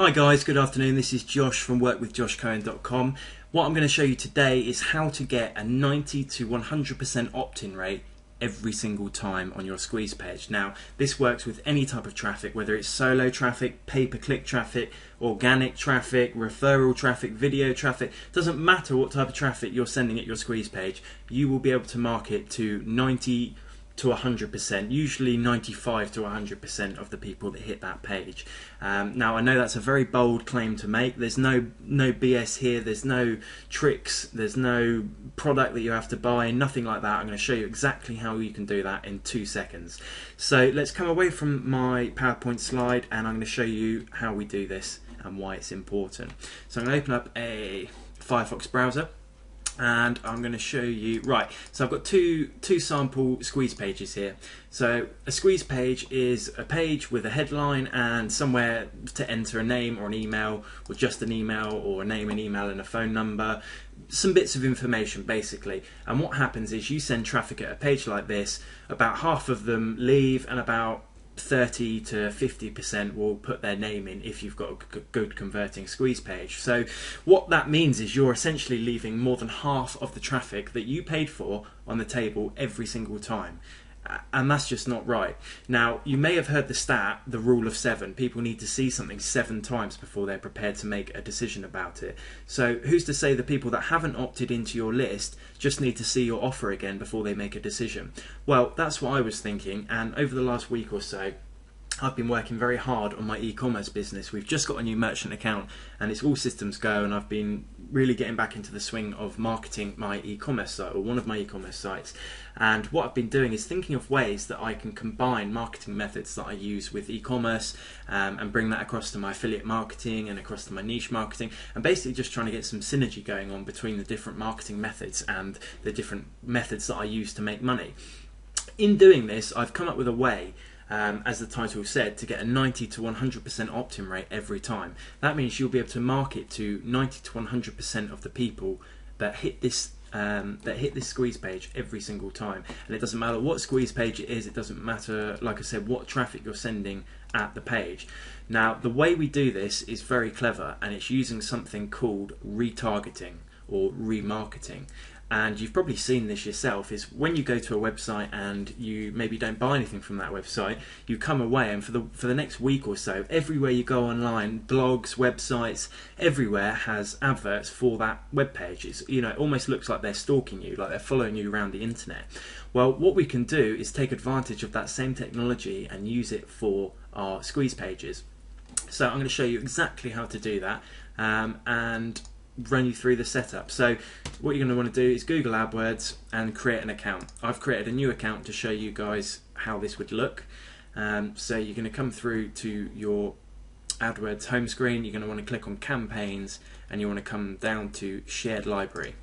Hi guys, good afternoon. This is Josh from workwithjoshcohen.com. What I'm going to show you today is how to get a 90 to 100% opt-in rate every single time on your squeeze page. Now, this works with any type of traffic, whether it's solo traffic, pay-per-click traffic, organic traffic, referral traffic, video traffic. Doesn't matter what type of traffic you're sending at your squeeze page, you will be able to market to 90 to 100%, usually 95 to 100% of the people that hit that page. Now I know that's a very bold claim to make. There's no BS here, there's no tricks, there's no product that you have to buy, nothing like that. I'm going to show you exactly how you can do that in 2 seconds. So let's come away from my PowerPoint slide and I'm going to show you how we do this and why it's important. So I'm going to open up a Firefox browser and I'm going to show you, right, so I've got two sample squeeze pages here. So a squeeze page is a page with a headline and somewhere to enter a name or an email, or just an email, or a name, an email and a phone number, some bits of information basically. And what happens is you send traffic at a page like this, about half of them leave and about 30 to 50% will put their name in if you've got a good converting squeeze page. So what that means is you're essentially leaving more than half of the traffic that you paid for on the table every single time. And that's just not right. Now, you may have heard the stat, the rule of 7. People need to see something 7 times before they're prepared to make a decision about it. So who's to say the people that haven't opted into your list just need to see your offer again before they make a decision? Well, that's what I was thinking, and over the last week or so I've been working very hard on my e-commerce business. We've just got a new merchant account and it's all systems go, and I've been really getting back into the swing of marketing my e-commerce site, or one of my e-commerce sites. And what I've been doing is thinking of ways that I can combine marketing methods that I use with e-commerce and bring that across to my affiliate marketing and across to my niche marketing, and basically just trying to get some synergy going on between the different marketing methods and the different methods that I use to make money. In doing this, I've come up with a way, as the title said, to get a 90 to 100% opt-in rate every time. That means you'll be able to market to 90 to 100% of the people that hit this squeeze page every single time. And it doesn't matter what squeeze page it is, it doesn't matter, like I said, what traffic you're sending at the page. Now, the way we do this is very clever, and it's using something called retargeting or remarketing. And you've probably seen this yourself, is when you go to a website and you maybe don't buy anything from that website, you come away and for the next week or so, everywhere you go online, blogs, websites, everywhere has adverts for that web page. It's, you know, it almost looks like they're stalking you, like they're following you around the internet. Well, what we can do is take advantage of that same technology and use it for our squeeze pages. So I'm going to show you exactly how to do that and run you through the setup. So what you're going to want to do is Google AdWords and create an account. I've created a new account to show you guys how this would look. So you're going to come through to your AdWords home screen, you're going to want to click on campaigns and you want to come down to shared library.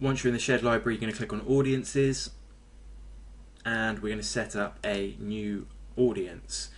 Once you're in the shared library, you're going to click on audiences and we're going to set up a new audience.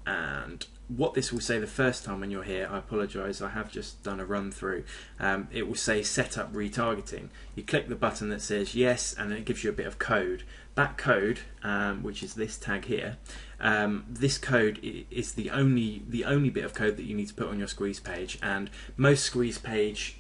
And what this will say the first time when you're here, I apologise, I have just done a run through, it will say set up retargeting. You click the button that says yes and then it gives you a bit of code. That code, which is this tag here, this code is the only bit of code that you need to put on your squeeze page, and most squeeze page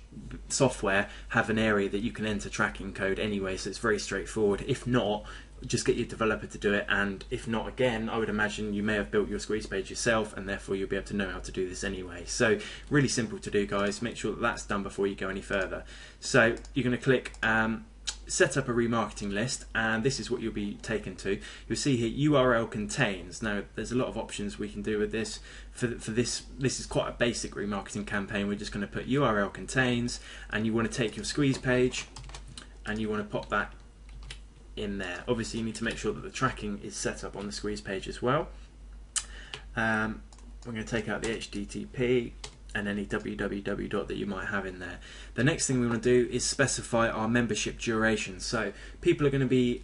software have an area that you can enter tracking code anyway, so it's very straightforward. If not, just get your developer to do it, and if not, again, I would imagine you may have built your squeeze page yourself and therefore you'll be able to know how to do this anyway. So really simple to do, guys. Make sure that that's done before you go any further. So you're going to click set up a remarketing list, and this is what you'll be taken to. You'll see here URL contains. Now there's a lot of options we can do with this. For this is quite a basic remarketing campaign. We're just going to put URL contains, and you want to take your squeeze page and you want to pop that in there. Obviously you need to make sure that the tracking is set up on the squeeze page as well. We're going to take out the HTTP and any www that you might have in there. The next thing we want to do is specify our membership duration. So people are going to be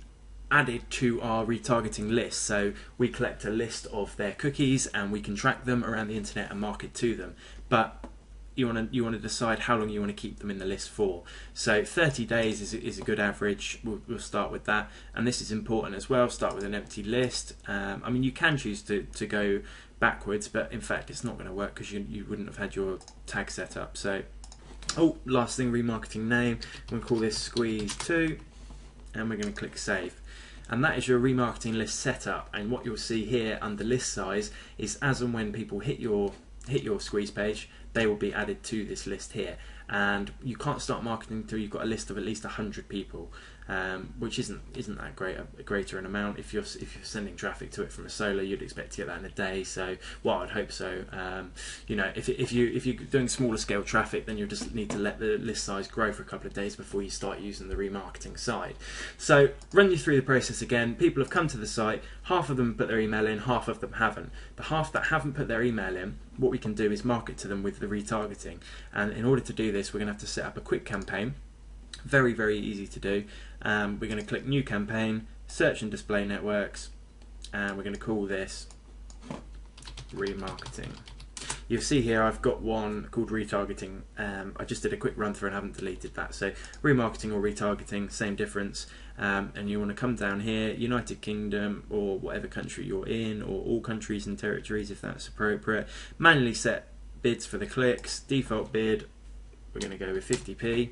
added to our retargeting list, so we collect a list of their cookies and we can track them around the internet and market to them, but you want to decide how long you want to keep them in the list for. So 30 days is a good average. We'll start with that, and this is important as well. Start with an empty list. I mean, you can choose to go backwards, but in fact it's not going to work because you wouldn't have had your tag set up. So, oh, last thing, remarketing name, I'm going to call this Squeeze 2, and we're going to click save. And that is your remarketing list setup. And what you'll see here under list size is as and when people hit your Squeeze page, they will be added to this list here. And you can't start marketing until you've got a list of at least 100 people, which isn't that greater an amount. If you're sending traffic to it from a solo, you'd expect to get that in a day. So, well, I'd hope so. You know, if you're doing smaller scale traffic, then you just need to let the list size grow for a couple of days before you start using the remarketing side. So, run you through the process again. People have come to the site. Half of them put their email in, half of them haven't. The half that haven't put their email in, what we can do is market to them with the retargeting. And in order to do this, we're going to have to set up a quick campaign. Very, very easy to do. We're going to click new campaign, search and display networks, and we're going to call this remarketing. You'll see here I've got one called retargeting. I just did a quick run through and haven't deleted that. So remarketing or retargeting, same difference. And you want to come down here, United Kingdom or whatever country you're in, or all countries and territories if that's appropriate. Manually set bids for the clicks. Default bid, we're going to go with 50p.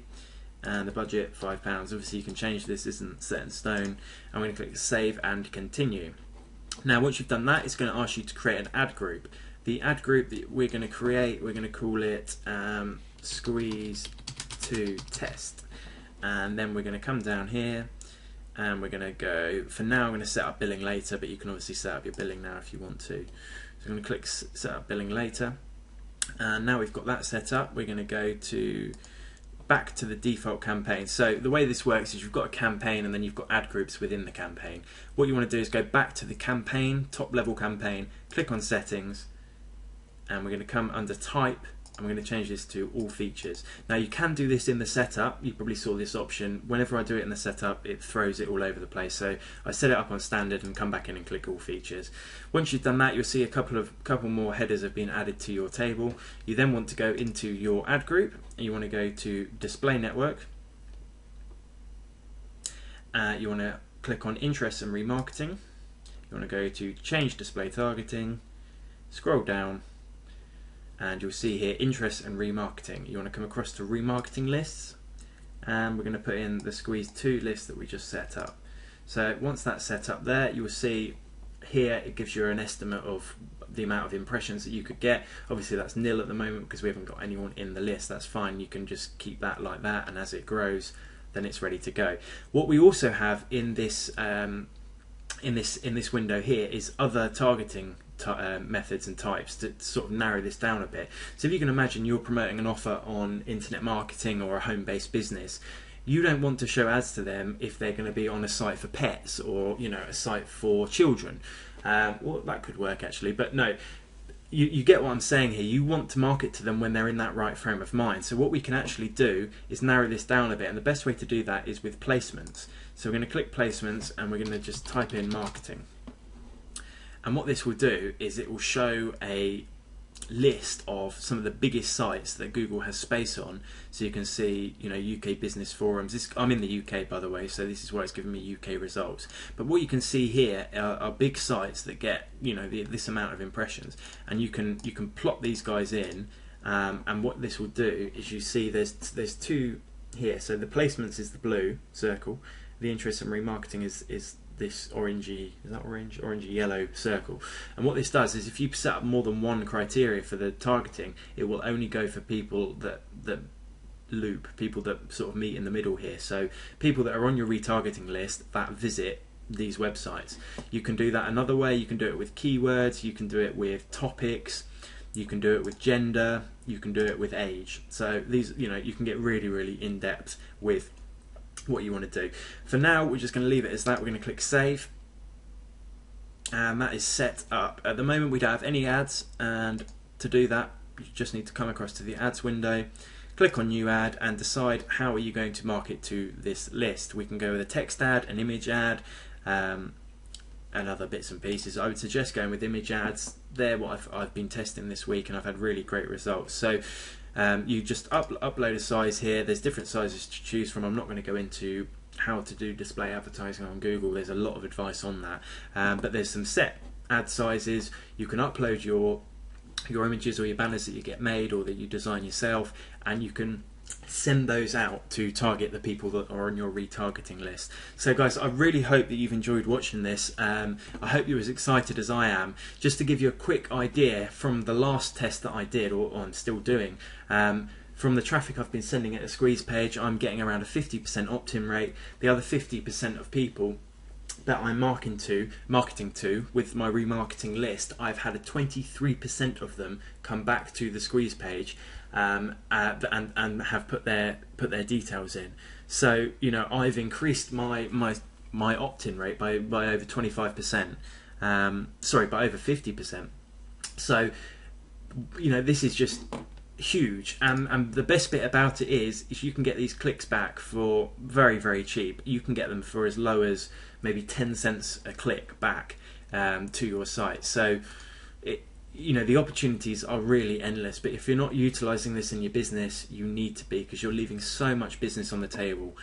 And the budget £5. Obviously you can change this, isn't set in stone. I'm going to click save and continue. Now once you've done that, it's going to ask you to create an ad group. The ad group that we're going to create, we're going to call it Squeeze 2 Test. And then we're going to come down here and we're going to go, for now I'm going to set up billing later, but you can obviously set up your billing now if you want to. So I'm going to click set up billing later. And now we've got that set up, we're going to go back to the default campaign. So the way this works is you've got a campaign and then you've got ad groups within the campaign. What you want to do is go back to the campaign, top level campaign, click on settings, and we're going to come under type and we're going to change this to all features. Now you can do this in the setup. You probably saw this option. Whenever I do it in the setup, it throws it all over the place. So I set it up on standard and come back in and click all features. Once you've done that, you'll see a couple more headers have been added to your table. You then want to go into your ad group and you want to go to display network. You want to click on interest and remarketing. You want to go to change display targeting, scroll down, and you'll see here interest and remarketing. You want to come across to remarketing lists, and we're going to put in the Squeeze 2 list that we just set up. So once that's set up there, you will see here it gives you an estimate of the amount of impressions that you could get. Obviously that's nil at the moment because we haven't got anyone in the list. That's fine, you can just keep that like that, and as it grows then it's ready to go. What we also have in this window here is other targeting methods and types to sort of narrow this down a bit. So if you can imagine you're promoting an offer on internet marketing or a home-based business, you don't want to show ads to them if they're going to be on a site for pets or, you know, a site for children. Well, that could work actually, but no. You get what I'm saying here. You want to market to them when they're in that right frame of mind. So what we can actually do is narrow this down a bit, and the best way to do that is with placements. So we're going to click placements and we're going to just type in marketing. And what this will do is it will show a list of some of the biggest sites that Google has space on. So you can see, you know, UK business forums. I'm in the UK, by the way, so this is why it's giving me UK results. But what you can see here are big sites that get, you know, this amount of impressions, and you can plot these guys in. And what this will do is you see there's two here. So the placements is the blue circle. The interest and remarketing is this orangey, is that orange? Orangey yellow circle. And what this does is if you set up more than one criteria for the targeting, it will only go for people that loop, people that sort of meet in the middle here. So people that are on your retargeting list that visit these websites. You can do that another way. You can do it with keywords, you can do it with topics, you can do it with gender, you can do it with age. So these, you know, you can get really, really in depth with what you want to do. For now, we're just going to leave it as that. We're going to click save, and that is set up. At the moment we don't have any ads, and to do that you just need to come across to the ads window, click on new ad, and decide how are you going to market to this list. We can go with a text ad, an image ad, and other bits and pieces. I would suggest going with image ads. They're what I've been testing this week and I've had really great results. So you just upload a size here. There's different sizes to choose from. I'm not going to go into how to do display advertising on Google. There's a lot of advice on that, but there's some set ad sizes, you can upload your images or your banners that you get made or that you design yourself, and you can send those out to target the people that are on your retargeting list. So guys, I really hope that you've enjoyed watching this. I hope you're as excited as I am. Just to give you a quick idea from the last test that I did, or I'm still doing, from the traffic I've been sending at the Squeeze page, I'm getting around a 50% opt-in rate. The other 50% of people that I'm marketing to with my remarketing list, I've had a 23% of them come back to the Squeeze page and have put their details in. So you know, I've increased my opt-in rate by over 25%. Sorry, by over 50%. So you know, this is just huge, and the best bit about it is you can get these clicks back for very, very cheap. You can get them for as low as maybe 10 cents a click back to your site. So you know, the opportunities are really endless, but if you're not utilizing this in your business, you need to be, because you're leaving so much business on the table,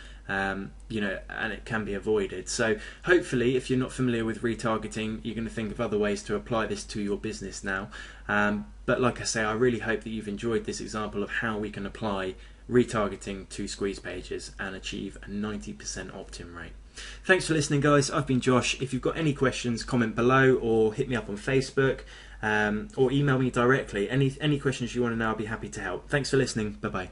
you know, and it can be avoided. So hopefully, if you're not familiar with retargeting, you're going to think of other ways to apply this to your business now. But like I say, I really hope that you've enjoyed this example of how we can apply retargeting to Squeeze pages and achieve a 90% opt-in rate. Thanks for listening, guys. I've been Josh. If you've got any questions, comment below or hit me up on Facebook, or email me directly. Any questions you want to know, I'll be happy to help. Thanks for listening. Bye-bye.